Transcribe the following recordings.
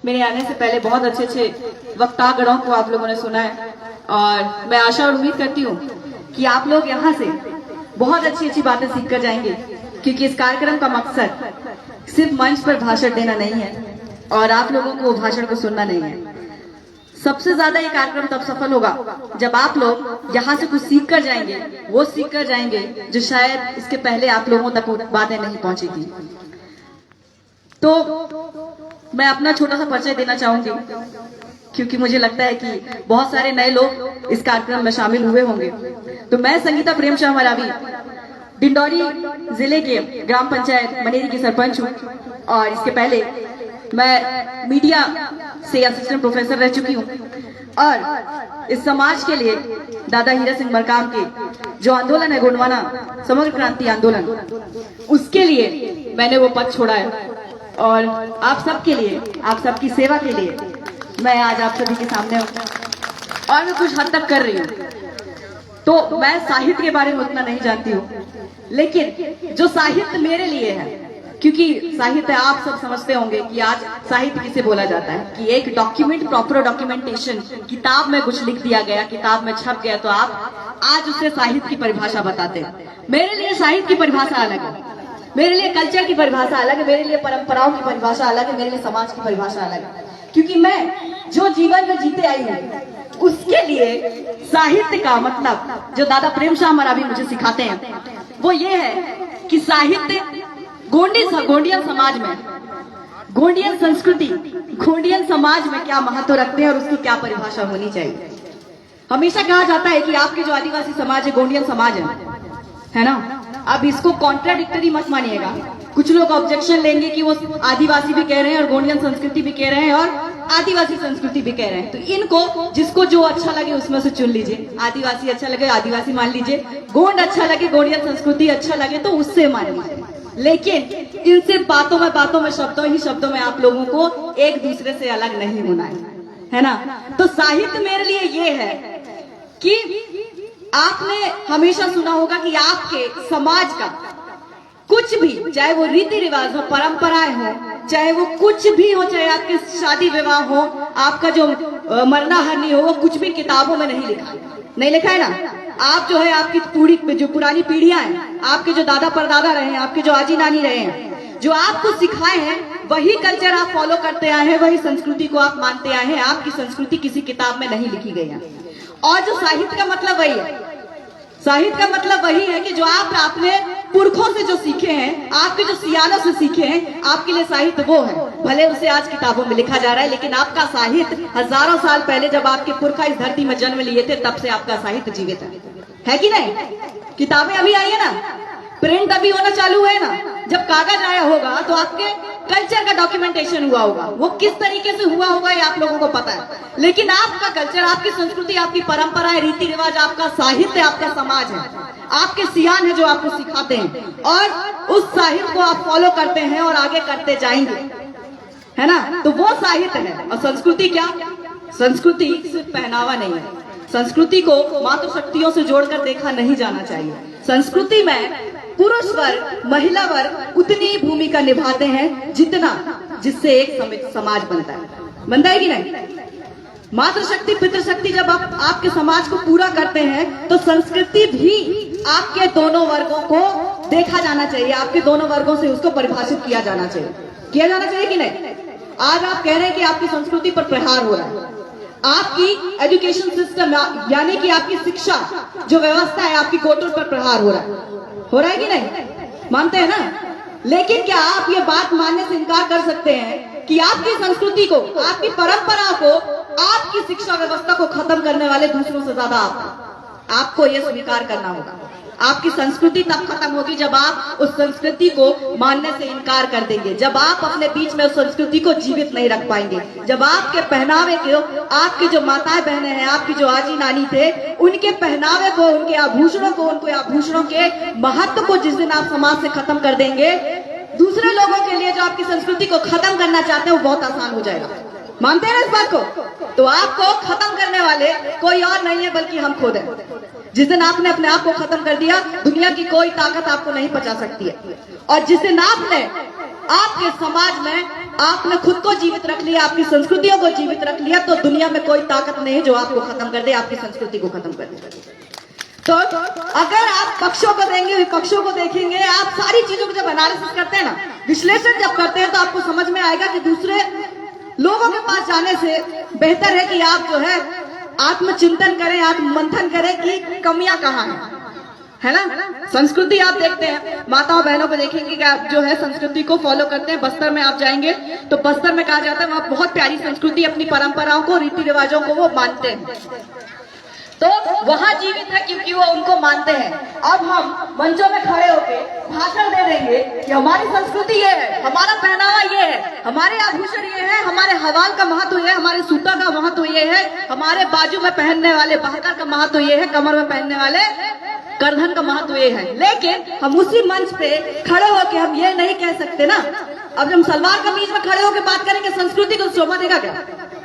मेरे आने से पहले बहुत अच्छे अच्छे वक्तागणों को आप लोगों ने सुना है और मैं आशा और उम्मीद करती हूँ कि आप लोग यहाँ से बहुत अच्छी अच्छी बातें सीख कर जाएंगे, क्योंकि इस कार्यक्रम का मकसद सिर्फ मंच पर भाषण देना नहीं है और आप लोगों को भाषण को सुनना नहीं है। सबसे ज्यादा ये कार्यक्रम तब सफल होगा जब आप लोग यहाँ से कुछ सीख कर जाएंगे, वो सीख कर जाएंगे जो शायद इसके पहले आप लोगों तक बातें नहीं पहुंची थी। तो मैं अपना छोटा सा परिचय देना चाहूंगी, क्योंकि मुझे लगता है कि बहुत सारे नए लोग इस कार्यक्रम में शामिल हुए होंगे। तो मैं संगीता प्रेमशाह मरावी डिंडौरी जिले के ग्राम पंचायत मनेरी की सरपंच हूँ और इसके पहले मैं मीडिया से असिस्टेंट प्रोफेसर रह चुकी हूँ और इस समाज के लिए दादा हीरा सिंह मरकाम के जो आंदोलन है गोंडवाना समग्र क्रांति आंदोलन, उसके लिए मैंने वो पद छोड़ा है और आप सबके लिए, आप सबकी सेवा के लिए मैं आज आप सभी के सामने हूँ और मैं कुछ हद तक कर रही हूँ। तो मैं साहित्य के बारे में उतना नहीं जानती हूँ, लेकिन जो साहित्य मेरे लिए है, क्योंकि साहित्य आप सब समझते होंगे कि आज साहित्य किसे बोला जाता है कि एक डॉक्यूमेंट, प्रॉपर डॉक्यूमेंटेशन, किताब में कुछ लिख दिया गया, किताब में छप गया तो आप आज उसे साहित्य की परिभाषा बताते हैं। मेरे लिए साहित्य की परिभाषा अलग है, मेरे लिए कल्चर की परिभाषा अलग है, मेरे लिए परंपराओं की परिभाषा अलग है, मेरे लिए समाज की परिभाषा अलग है, क्योंकि मैं जो जीवन में जीते आई हूँ उसके लिए साहित्य का मतलब जो दादा प्रेमशाह मरावी मुझे सिखाते हैं वो ये है कि साहित्य गोंडियन समाज में, गोंडियन संस्कृति, गोंडियन समाज में क्या महत्व रखते हैं और उसकी क्या परिभाषा होनी चाहिए। हमेशा कहा जाता है कि आपके जो आदिवासी समाज है गोंडियन समाज है ना। अब इसको कॉन्ट्राडिक्टरी मत मानिएगा, कुछ लोग ऑब्जेक्शन लेंगे कि वो आदिवासी भी कह रहे हैं और गोंडियन संस्कृति भी कह रहे हैं और आदिवासी संस्कृति भी कह रहे हैं। तो इनको जिसको जो अच्छा लगे उसमें से चुन लीजिए। आदिवासी अच्छा लगे आदिवासी मान लीजिए, गोंड अच्छा लगे, गोंडियन संस्कृति अच्छा लगे तो उससे मान लीजिए, लेकिन इनसे बातों में शब्दों में आप लोगों को एक दूसरे से अलग नहीं होना है ना। तो साहित्य मेरे लिए ये है कि आपने हमेशा सुना होगा कि आपके समाज का कुछ भी, चाहे वो रीति रिवाज हो, परंपराएं हो, चाहे वो कुछ भी हो, चाहे आपके शादी विवाह हो, आपका जो मरना हरनी हो, वो कुछ भी किताबों में नहीं लिखा है ना। आप जो है, आपकी जो पुरानी पीढ़ियां हैं, आपके जो दादा परदादा रहे हैं, आपके जो आजी नानी रहे हैं, जो आपको सिखाए हैं वही कल्चर आप फॉलो करते आए हैं, वही संस्कृति को आप मानते आए हैं। आपकी संस्कृति किसी किताब में नहीं लिखी गई है। और जो साहित्य का मतलब वही है, साहित्य का मतलब वही है कि जो आप अपने पुरखों से जो सीखे हैं, आपके जो सियानों से सीखे हैं, आपके लिए साहित्य वो है। भले उसे आज किताबों में लिखा जा रहा है, लेकिन आपका साहित्य हजारों साल पहले जब आपके पुरखा इस धरती में जन्म लिए थे तब से आपका साहित्य जीवित है कि नहीं। किताबें अभी आई है ना, प्रिंट अभी होना चालू है ना। जब कागज आया होगा तो आपके कल्चर का डॉक्यूमेंटेशन हुआ होगा, वो किस तरीके से हुआ होगा ये आप लोगों को पता है। लेकिन आपका कल्चर, आपकी संस्कृति, आपकी परंपराएं, रीति रिवाज, आपका साहित्य, आपका समाज है, आपके सियान है जो आपको सिखाते हैं और उस साहित्य को आप फॉलो करते हैं और आगे करते जाएंगे, है ना। तो वो साहित्य है। और संस्कृति क्या? संस्कृति सिर्फ पहनावा नहीं है। संस्कृति को मातृ शक्तियों से जोड़कर देखा नहीं जाना चाहिए। संस्कृति में पुरुष वर्ग, महिला वर्ग उतनी ही भूमिका निभाते हैं जिससे एक समाज बनता है कि नहीं। मातृशक्ति, पितृशक्ति जब आप आपके समाज को पूरा करते हैं तो संस्कृति भी आपके दोनों वर्गों को देखा जाना चाहिए, आपके दोनों वर्गों से उसको परिभाषित किया जाना चाहिए कि नहीं। आज आप कह रहे हैं कि आपकी संस्कृति पर प्रहार हो रहा है, आपकी एजुकेशन सिस्टम यानी कि आपकी शिक्षा जो व्यवस्था है, आपकी कोटों पर प्रहार हो रहा है कि नहीं। मानते हैं ना। लेकिन क्या आप ये बात मानने से इनकार कर सकते हैं कि आपकी संस्कृति को, आपकी परंपरा को, आपकी शिक्षा व्यवस्था को खत्म करने वाले दूसरों से ज्यादा आपको ये स्वीकार करना होगा। आपकी संस्कृति तब खत्म होगी जब आप उस संस्कृति को मानने से इनकार कर देंगे, जब आप अपने बीच में उस संस्कृति को जीवित नहीं रख पाएंगे, जब आपके पहनावे को, आपकी जो माताएं बहनें हैं, आपकी जो आजी नानी थे, उनके पहनावे को, उनके आभूषणों के महत्व को जिस दिन आप समाज से खत्म कर देंगे, दूसरे लोगों के लिए जो आपकी संस्कृति को खत्म करना चाहते हैं वो बहुत आसान हो जाएगा। मानते हैं ना इस बात को। तो आपको खत्म करने वाले कोई और नहीं है बल्कि हम खुद हैं। जिस दिन आपने अपने आप को खत्म कर दिया, दुनिया की कोई ताकत आपको नहीं बचा सकती है। और जिस दिन आपने आपके समाज में आपने खुद को जीवित रख लिया, आपकी संस्कृतियों को जीवित रख लिया, तो दुनिया में कोई ताकत नहीं है जो आपको खत्म कर दे, आपकी संस्कृति को खत्म कर दे। तो अगर आप पक्षों को देंगे, विपक्षों को देखेंगे, आप सारी चीजों को जब एनालिसिस करते हैं ना, विश्लेषण जब करते हैं, तो आपको समझ में आएगा कि दूसरे लोगों के पास जाने से बेहतर है कि आप जो है आत्मचिंतन करें, आत्ममंथन करें कि कमियां कहाँ है ना। संस्कृति आप देखते हैं, माताओं बहनों को देखेंगे कि आप जो है संस्कृति को फॉलो करते हैं। बस्तर में आप जाएंगे तो बस्तर में कहा जाता है वहां बहुत प्यारी संस्कृति, अपनी परंपराओं को, रीति रिवाजों को वो मानते हैं, तो वहां जीवित है क्योंकि वो उनको मानते हैं। अब हम मंचों में खड़े होके भाषण दे देंगे कि हमारी संस्कृति ये है, हमारा पहनावा ये है, हमारे आभूषण ये है, हमारे हवाल का महत्व ये है, हमारे सूता का महत्व ये है, हमारे बाजू में पहनने वाले बाहकर का महत्व ये है, कमर में पहनने वाले करधन का महत्व ये है। लेकिन हम उसी मंच पे खड़े होके हम ये नहीं कह सकते ना। अब हम सलवार कमीज में खड़े होकर बात करेंगे, संस्कृति को शोभा देगा क्या?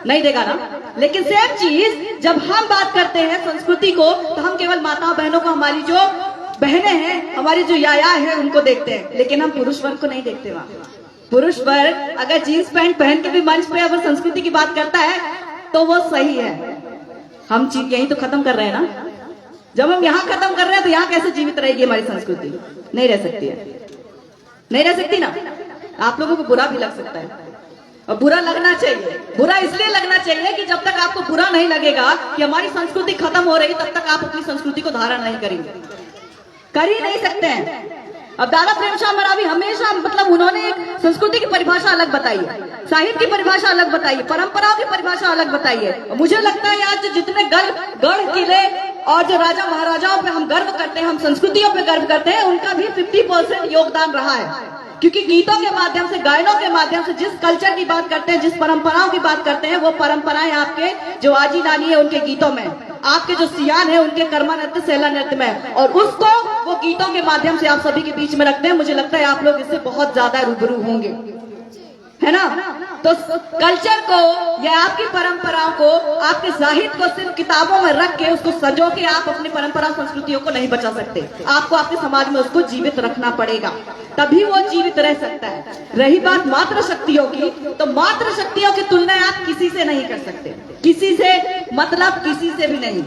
नहीं देगा ना। लेकिन सेम चीज जब हम बात करते हैं संस्कृति को, तो हम केवल माताओं बहनों को, हमारी जो बहनें हैं, हमारी जो याया है, उनको देखते हैं, लेकिन हम पुरुष वर्ग को नहीं देखते। वहां पुरुष वर्ग अगर जीन्स पैंट पहन के भी मंच पे अगर संस्कृति की बात करता है तो वो सही है। हम चीज यही तो खत्म कर रहे हैं ना। जब हम यहाँ खत्म कर रहे हैं तो यहाँ कैसे जीवित रहेगी हमारी संस्कृति? नहीं रह सकती है, नहीं रह सकती ना। आप लोगों को बुरा भी लग सकता है, और बुरा लगना चाहिए। बुरा इसलिए लगना चाहिए कि जब तक आपको बुरा नहीं लगेगा कि हमारी संस्कृति खत्म हो रही, तब तक आप अपनी संस्कृति को धारण नहीं करेंगे, कर ही नहीं सकते हैं। अब दादा प्रेमचंद मरावी हमेशा मतलब उन्होंने एक संस्कृति की परिभाषा अलग बताई है, साहित्य की परिभाषा अलग बताई है, परंपराओं की परिभाषा अलग बताई है। मुझे लगता है आज जो जितने गढ़ किले और जो राजा महाराजाओं पे हम गर्व करते हैं, हम संस्कृतियों पे गर्व करते हैं, उनका भी 50% योगदान रहा है। क्योंकि गीतों के माध्यम से, गायनों के माध्यम से जिस कल्चर की बात करते हैं, जिस परंपराओं की बात करते हैं, वो परंपराएं आपके जो आजी नानी है उनके गीतों में, आपके जो सियान है उनके कर्मा नृत्य, सेला नृत्य में, और उसको वो गीतों के माध्यम से आप सभी के बीच में रखते हैं। मुझे लगता है आप लोग इससे बहुत ज्यादा रूबरू होंगे, है ना। तो कल्चर को या आपकी परंपराओं को, आपके साहित्य को सिर्फ किताबों में रख के उसको सजो के आप अपनी परंपरा संस्कृतियों को नहीं बचा सकते। आपको आपके समाज में उसको जीवित रखना पड़ेगा, तभी वो जीवित रह सकता है। रही बात मात्र शक्तियों की, तो मात्र शक्तियों की तुलना आप किसी से नहीं कर सकते, किसी से मतलब किसी से भी नहीं।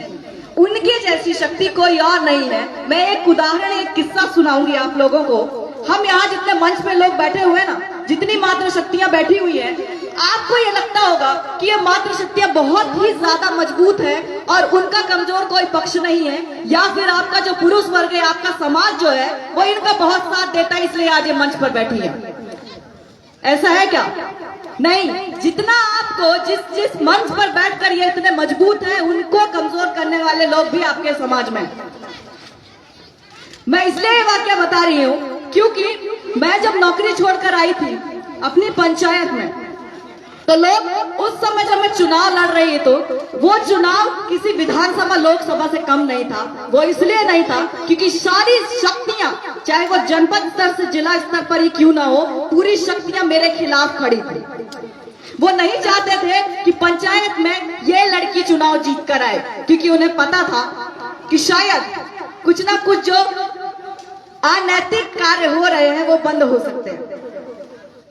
उनकी जैसी शक्ति कोई और नहीं है। मैं एक उदाहरण, एक किस्सा सुनाऊंगी आप लोगों को। हम यहाँ जितने मंच पे लोग बैठे हुए हैं ना, जितनी मात्र शक्तियां बैठी हुई है, आपको ये लगता होगा कि ये मात्र शक्तियां बहुत ही ज्यादा मजबूत है और उनका कमजोर कोई पक्ष नहीं है, या फिर आपका जो पुरुष वर्ग है, आपका समाज जो है, वो इनका बहुत साथ देता है, इसलिए आज ये मंच पर बैठी है। ऐसा है क्या? नहीं। जितना आपको जिस मंच पर बैठकर ये इतने मजबूत है, उनको कमजोर करने वाले लोग भी आपके समाज में। मैं इसलिए ये वाक्य बता रही हूँ क्योंकि मैं जब नौकरी छोड़कर आई थी अपनी पंचायत में, तो लोग उस समय जब मैं चुनाव लड़ रही तो वो चुनाव किसी विधानसभा लोकसभा से कम नहीं था। वो इसलिए नहीं था क्योंकि सारी शक्तियां, चाहे वो जनपद स्तर से जिला स्तर पर ही क्यों ना हो, पूरी शक्तियां मेरे खिलाफ खड़ी थी। वो नहीं चाहते थे कि पंचायत में ये लड़की चुनाव जीत कर आए, क्योंकि उन्हें पता था कि शायद कुछ ना कुछ जो अनैतिक कार्य हो रहे हैं वो बंद हो सकते हैं,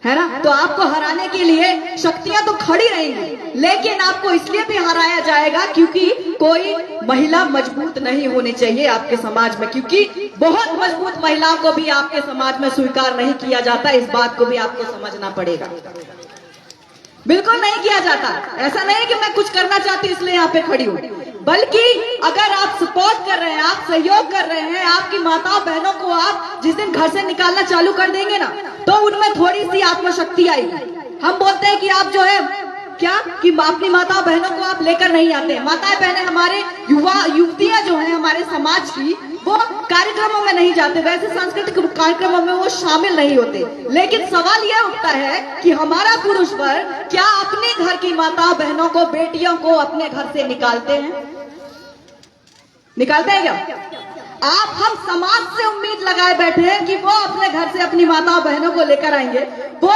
है ना। तो आपको हराने के लिए शक्तियां तो खड़ी रहेंगी, लेकिन आपको इसलिए भी हराया जाएगा क्योंकि कोई महिला मजबूत नहीं होनी चाहिए आपके समाज में, क्योंकि बहुत मजबूत महिलाओं को भी आपके समाज में स्वीकार नहीं किया जाता। इस बात को भी आपको समझना पड़ेगा। बिल्कुल नहीं किया जाता। ऐसा नहीं कि मैं कुछ करना चाहती इसलिए यहाँ पे खड़ी हूँ, बल्कि अगर आप सपोर्ट कर रहे हैं, आप सहयोग कर रहे हैं, आपकी माताओं बहनों को आप जिस दिन घर से निकालना चालू कर देंगे ना, तो उनमें थोड़ी सी आत्मशक्ति आएगी। हम बोलते हैं कि आप जो है क्या कि अपनी माताओं बहनों को आप लेकर नहीं आते। माताएं बहनें, हमारे युवा युवतियां जो हैं हमारे समाज की, वो कार्यक्रमों में नहीं जाते, वैसे सांस्कृतिक कार्यक्रमों में वो शामिल नहीं होते। लेकिन सवाल यह उठता है कि हमारा पुरुष वर्ग क्या अपने घर की माताओं बहनों को, बेटियों को अपने घर से निकालते हैं? निकालते हैं क्या? हम समाज से उम्मीद लगाए बैठे हैं कि वो अपने घर से अपनी माताओं बहनों को लेकर आएंगे, वो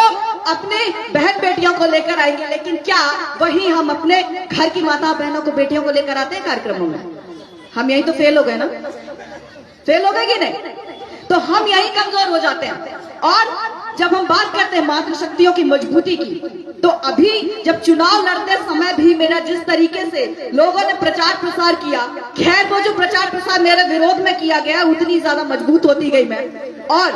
अपने बहन बेटियों को लेकर आएंगे, लेकिन क्या वही हम अपने घर की माताओं बहनों को, बेटियों को लेकर आते हैं कार्यक्रमों में? हम यही तो फेल हो गए ना। फेल हो गए कि नहीं? तो हम यही कमजोर हो जाते हैं। और जब हम बात करते हैं मातृशक्तियों की मजबूती की, तो अभी जब चुनाव लड़ते समय भी मेरा जिस तरीके से लोगों ने प्रचार प्रसार किया, खैर वो जो प्रचार प्रसार मेरे विरोध में किया गया उतनी ज्यादा मजबूत होती गई मैं। और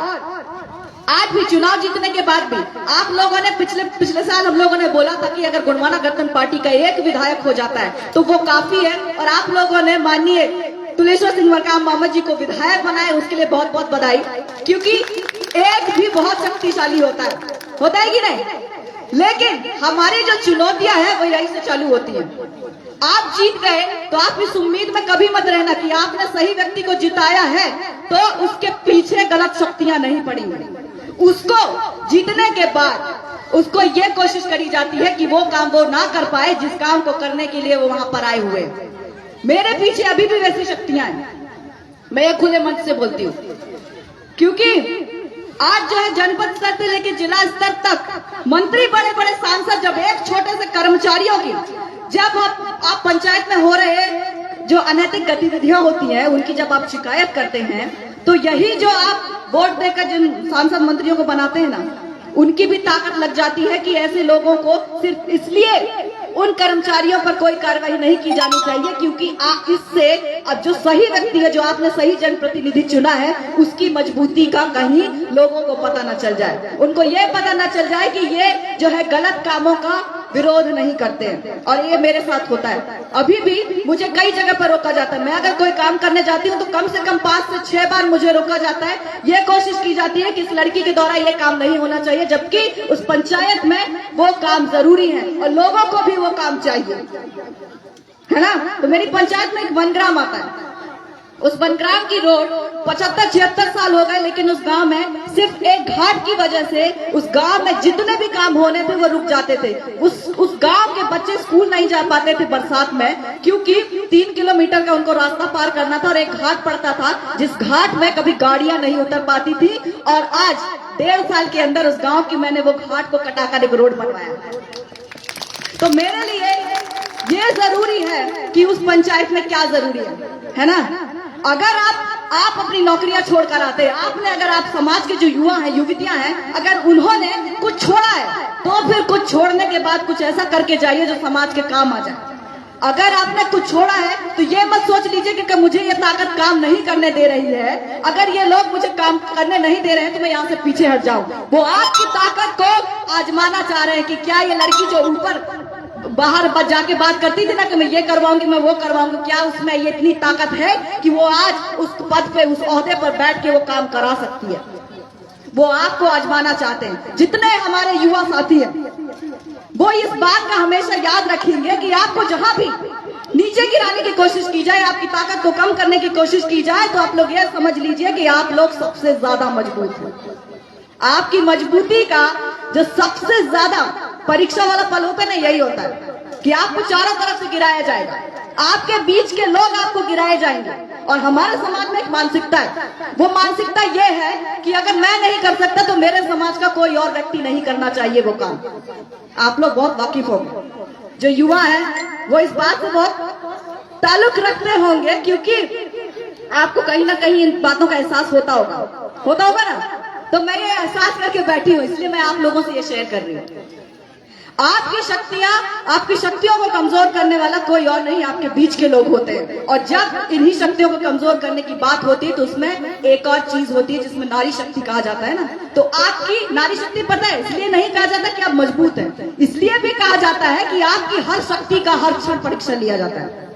आज भी चुनाव जीतने के बाद भी आप लोगों ने पिछले साल हम लोगों ने बोला था कि अगर गोंडवाना गणतंत्र पार्टी का एक विधायक हो जाता है तो वो काफी है, और आप लोगों ने माननीय तुलेश्वर सिंह मरकाम मोहम्मद जी को विधायक बनाए, उसके लिए बहुत बहुत बधाई। क्योंकि एक भी बहुत शक्तिशाली होता है कि नहीं, लेकिन हमारी जो चुनौतियां हैं वो यही से चालू होती है। आप जीत गए तो आप इस उम्मीद में कभी मत रहना कि आपने सही व्यक्ति को जिताया है तो उसके पीछे गलत शक्तियां नहीं पड़ी। उसको जीतने के बाद उसको ये कोशिश करी जाती है कि वो काम वो ना कर पाए जिस काम को करने के लिए वो वहां पर आए हुए। मेरे पीछे अभी भी वैसी शक्तियां हैं, मैं ये खुले मंच से बोलती हूँ। क्योंकि आज जो है जनपद स्तर से लेकर जिला स्तर तक मंत्री, बड़े बड़े सांसद, जब एक छोटे से कर्मचारियों की जब आप पंचायत में हो रहे जो अनैतिक गतिविधियां होती हैं उनकी जब आप शिकायत करते हैं, तो यही जो आप वोट देकर जिन सांसद मंत्रियों को बनाते हैं ना, उनकी भी ताकत लग जाती है कि ऐसे लोगों को सिर्फ इसलिए उन कर्मचारियों पर कोई कार्रवाई नहीं की जानी चाहिए क्योंकि इससे अब जो सही व्यक्ति है, जो आपने सही जनप्रतिनिधि चुना है, उसकी मजबूती का कहीं लोगों को पता न चल जाए, उनको ये पता न चल जाए कि ये जो है गलत कामों का विरोध नहीं करते हैं। और ये मेरे साथ होता है, अभी भी मुझे कई जगह पर रोका जाता है। मैं अगर कोई काम करने जाती हूँ तो कम से कम 5 से 6 बार मुझे रोका जाता है। ये कोशिश की जाती है कि इस लड़की के द्वारा ये काम नहीं होना चाहिए, जबकि उस पंचायत में वो काम जरूरी है और लोगों को भी वो काम चाहिए, है ना। तो मेरी पंचायत में एक वनग्राम आता है, उस वनग्राम की रोड 75-76 साल हो गए, लेकिन उस गांव में सिर्फ एक घाट की वजह से उस गांव में जितने भी काम होने थे वो रुक जाते थे। उस गांव के बच्चे स्कूल नहीं जा पाते थे बरसात में, क्योंकि 3 किलोमीटर का उनको रास्ता पार करना था और एक घाट पड़ता था जिस घाट में कभी गाड़ियां नहीं उतर पाती थी। और आज 1.5 साल के अंदर उस गाँव की मैंने वो घाट को कटाकर एक रोड बनवाया। तो मेरे लिए ये जरूरी है कि उस पंचायत में क्या जरूरी है ना। अगर आप अपनी नौकरियां छोड़कर आते हैं, अगर आप समाज के जो युवा हैं, युवतियां हैं, अगर उन्होंने कुछ छोड़ा है तो फिर कुछ छोड़ने के बाद कुछ ऐसा करके जाइए जो समाज के काम आ जाए। अगर आपने कुछ छोड़ा है तो ये मत सोच लीजिए कि मुझे ये ताकत काम नहीं करने दे रही है, अगर ये लोग मुझे काम करने नहीं दे रहे हैं तो मैं यहाँ से पीछे हट जाऊं। वो आपकी ताकत को आजमाना चाह रहे हैं कि क्या ये लड़की जो ऊपर बाहर जाके बात करती थी ना कि मैं ये करवाऊंगी, मैं वो करवाऊंगी, क्या उसमें ये इतनी ताकत है कि वो आज उस पद पे, उस ओहदे पर बैठ के वो काम करा सकती है। वो आपको आजमाना चाहते हैं। जितने हमारे युवा साथी हैं वो इस बात का हमेशा याद रखेंगे कि आपको जहां भी नीचे गिराने की कोशिश की जाए, आपकी ताकत को कम करने की कोशिश की जाए, तो आप लोग ये समझ लीजिए कि आप लोग सबसे ज्यादा मजबूत हैं। आपकी मजबूती का जो सबसे ज्यादा परीक्षा वाला पल होता है ना, यही होता है कि आपको चारों तरफ से गिराया जाएगा, आपके बीच के लोग आपको गिराए जाएंगे। और हमारे समाज में एक मानसिकता है, वो मानसिकता ये है कि अगर मैं नहीं कर सकता तो मेरे समाज का कोई और व्यक्ति नहीं करना चाहिए वो काम। आप लोग बहुत वाकिफ होंगे, जो युवा है वो इस बात से बहुत ताल्लुक रखते होंगे, क्योंकि आपको कहीं ना कहीं इन बातों का एहसास होता होगा ना। तो मैं ये एहसास करके बैठी हूँ, इसलिए मैं आप लोगों से ये शेयर कर रही हूँ। आपकी शक्तियों को कमजोर करने वाला कोई और नहीं, आपके बीच के लोग होते हैं। और जब इन्हीं शक्तियों को कमजोर करने की बात होती है तो उसमें एक और चीज होती है जिसमें नारी शक्ति कहा जाता है ना। तो आपकी नारी शक्ति पता है, इसलिए नहीं कहा जाता कि आप मजबूत हैं, इसलिए भी कहा जाता है कि आपकी हर शक्ति का हर क्षण परीक्षण लिया जाता है।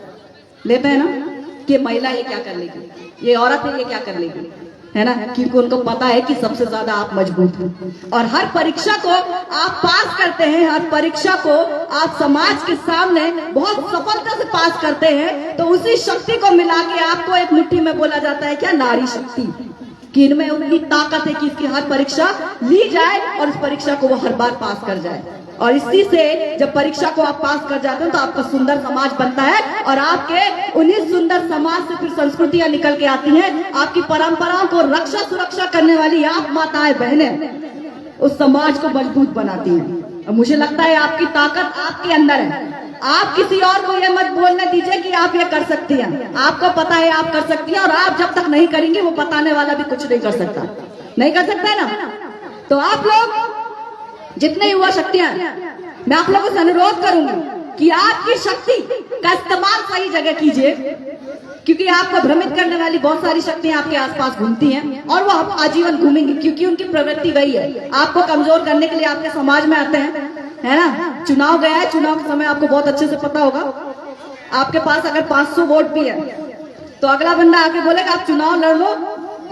लेते हैं ना कि महिला ये क्या कर लेगी, ये औरत है ये क्या कर लेगी, है ना, क्योंकि उनको पता है कि सबसे ज्यादा आप मजबूत हैं। और हर परीक्षा को आप पास करते हैं, हर परीक्षा को आप समाज के सामने बहुत सफलता से पास करते हैं, तो उसी शक्ति को मिला के आपको एक मुट्ठी में बोला जाता है क्या, नारी शक्ति। कि इनमें उतनी ताकत है कि इसकी हर परीक्षा ली जाए और उस परीक्षा को वो हर बार पास कर जाए। और इसी से जब परीक्षा को आप पास कर जाते हैं तो आपका सुंदर समाज बनता है, और आपके उन्हीं सुंदर समाज से फिर संस्कृतियां निकल के आती हैं। आपकी परंपराओं को रक्षा सुरक्षा करने वाली आप माताएं बहनें उस समाज को मजबूत बनाती हैं। और मुझे लगता है आपकी ताकत आपके अंदर है। आप किसी और को ये मत बोलने दीजिए कि आप ये कर सकती हैं, आपको पता है आप कर सकती हैं, और आप जब तक नहीं करेंगे वो बताने वाला भी कुछ नहीं कर सकता, नहीं कर सकता है ना। तो आप लोग जितने युवा शक्तियां हैं, मैं आप लोगों से अनुरोध करूंगी कि आपकी शक्ति का इस्तेमाल सही जगह कीजिए, क्योंकि आपको भ्रमित करने वाली बहुत सारी शक्तियां आपके आसपास घूमती हैं और वो आजीवन घूमेंगी, क्योंकि उनकी प्रवृत्ति वही है, आपको कमजोर करने के लिए आपके समाज में आते हैं, है ना। चुनाव गया है, चुनाव के समय आपको बहुत अच्छे से पता होगा, आपके पास अगर 500 वोट भी है तो अगला बंदा आके बोलेगा आप चुनाव लड़ लो,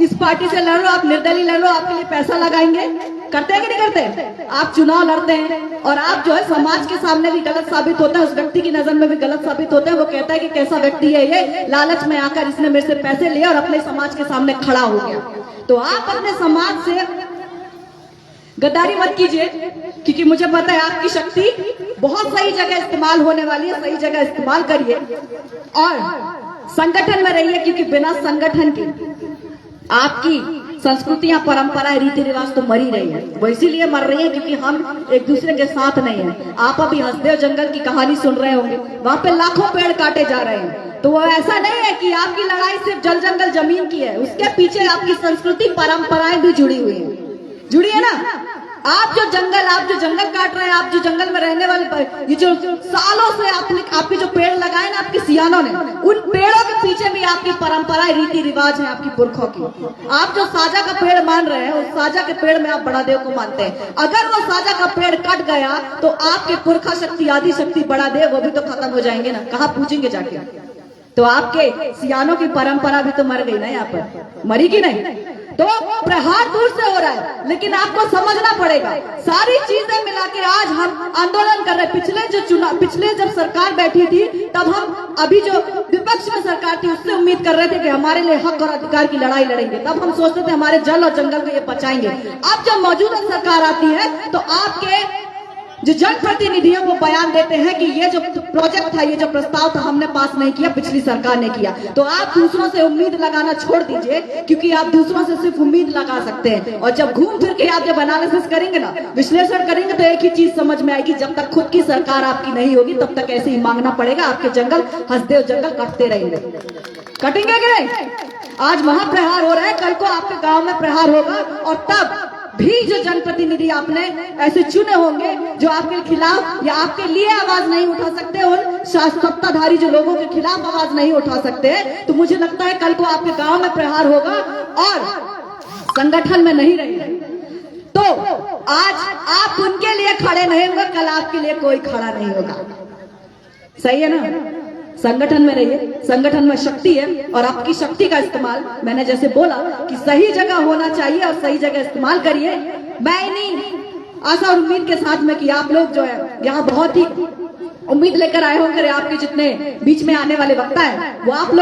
इस पार्टी से लड़ लो, आप निर्दलीय लड़ लो, आपके लिए पैसा लगाएंगे। करते हैं कि नहीं करते? आप चुनाव लड़ते हैं और आप जो है समाज के सामने भी गलत साबित होते हैं, उस व्यक्ति की नजर में भी गलत साबित होते हैं। वो कहता है कि कैसा व्यक्ति है ये, लालच में आकर इसने मेरे से पैसे लिए और अपने समाज के सामने खड़ा हो गया। तो आप अपने समाज से गद्दारी मत कीजिए, क्योंकि मुझे पता है आपकी शक्ति बहुत सही जगह इस्तेमाल होने वाली है, सही जगह इस्तेमाल करिए और संगठन में रहिए, क्योंकि बिना संगठन के आपकी संस्कृतियां, परंपराएं, रीति रिवाज तो मर ही रही है। वो इसीलिए मर रही है क्योंकि हम एक दूसरे के साथ नहीं है। आप अभी हंसदेव जंगल की कहानी सुन रहे होंगे, वहां पे लाखों पेड़ काटे जा रहे हैं। तो वो ऐसा नहीं है कि आपकी लड़ाई सिर्फ जल जंगल जमीन की है, उसके पीछे आपकी संस्कृति, परंपराएं भी जुड़ी हुई है, जुड़ी है ना। आप जो जंगल काट रहे हैं, आप जो जंगल में रहने वाले, ये जो सालों से आपके जो पेड़ लगाए ना आपके सियानों ने, उन पेड़ों के पीछे भी आपकी परंपराएं, रीति रिवाज है आपकी पुरखों की। आप जो साजा का पेड़ मान रहे हैं, उस साजा के पेड़ में आप बड़ा देव को मानते हैं। अगर वो साजा का पेड़ कट गया तो आपके पुरखा शक्ति, आदि शक्ति, बड़ा देव, वो भी तो खत्म हो जाएंगे ना। कहाँ पूछेंगे जाके? तो आपके सियानों की परंपरा भी तो मर गई ना, यहाँ पर मरी की नहीं। तो प्रहार दूर से हो रहा है, लेकिन आपको समझना पड़ेगा, सारी चीजें मिला के आज हम आंदोलन कर रहे हैं। पिछले जब सरकार बैठी थी तब हम, अभी जो विपक्ष में सरकार थी उससे उम्मीद कर रहे थे कि हमारे लिए हक और अधिकार की लड़ाई लड़ेंगे, तब हम सोचते थे हमारे जल और जंगल को ये बचाएंगे। अब जब मौजूदा सरकार आती है तो आपके जो जनप्रतिनिधियों को बयान देते हैं कि ये जो प्रोजेक्ट था, ये जो प्रस्ताव था, हमने पास नहीं किया, पिछली सरकार ने किया। तो आप दूसरों से उम्मीद लगाना छोड़ दीजिए, क्योंकि आप दूसरों से सिर्फ उम्मीद लगा सकते हैं। और जब घूम फिर के आप जब एनालिसिस करेंगे ना, विश्लेषण करेंगे, तो एक ही चीज समझ में आएगी, जब तक खुद की सरकार आपकी नहीं होगी तब तक ऐसे ही मांगना पड़ेगा। आपके जंगल, हंसदेव जंगल कटते रहेंगे। कटेंगे कि नहीं? आज महाप्रहार हो रहा है, कल को आपके गांव में प्रहार होगा, और तब भी जो जनप्रतिनिधि आपने ऐसे चुने होंगे जो आपके खिलाफ या आपके लिए आवाज नहीं उठा सकते, उन सत्ताधारी जो लोगों के खिलाफ आवाज नहीं उठा सकते, तो मुझे लगता है कल को आपके गांव में प्रहार होगा और संगठन में नहीं रहेंगे। तो आज आप उनके लिए खड़े नहीं होंगे, कल आपके लिए कोई खड़ा नहीं होगा। सही है ना? संगठन में रहिए, संगठन में शक्ति है और आपकी शक्ति का इस्तेमाल, मैंने जैसे बोला कि सही जगह होना चाहिए और सही जगह इस्तेमाल करिए। मैं इन्हीं आशा और उम्मीद के साथ में कि आप लोग जो है यहाँ बहुत ही उम्मीद लेकर आए होंगे, आपके जितने बीच में आने वाले वक्ता है वो आप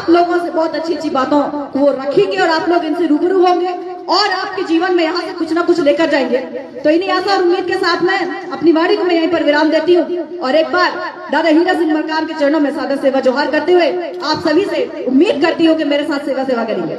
लोगों से बहुत अच्छी अच्छी बातों को वो रखेंगे और आप लोग इनसे रूबरू होंगे और आपके जीवन में यहाँ से कुछ ना कुछ लेकर जाएंगे। तो इन्हीं आशा और उम्मीद के साथ में अपनी वाणी को मैं यहीं पर विराम देती हूँ और एक बार दादा हीरा सिंह मरकाम के चरणों में सादर सेवा जोहार करते हुए आप सभी से उम्मीद करती हूँ कि मेरे साथ सेवा करेंगे।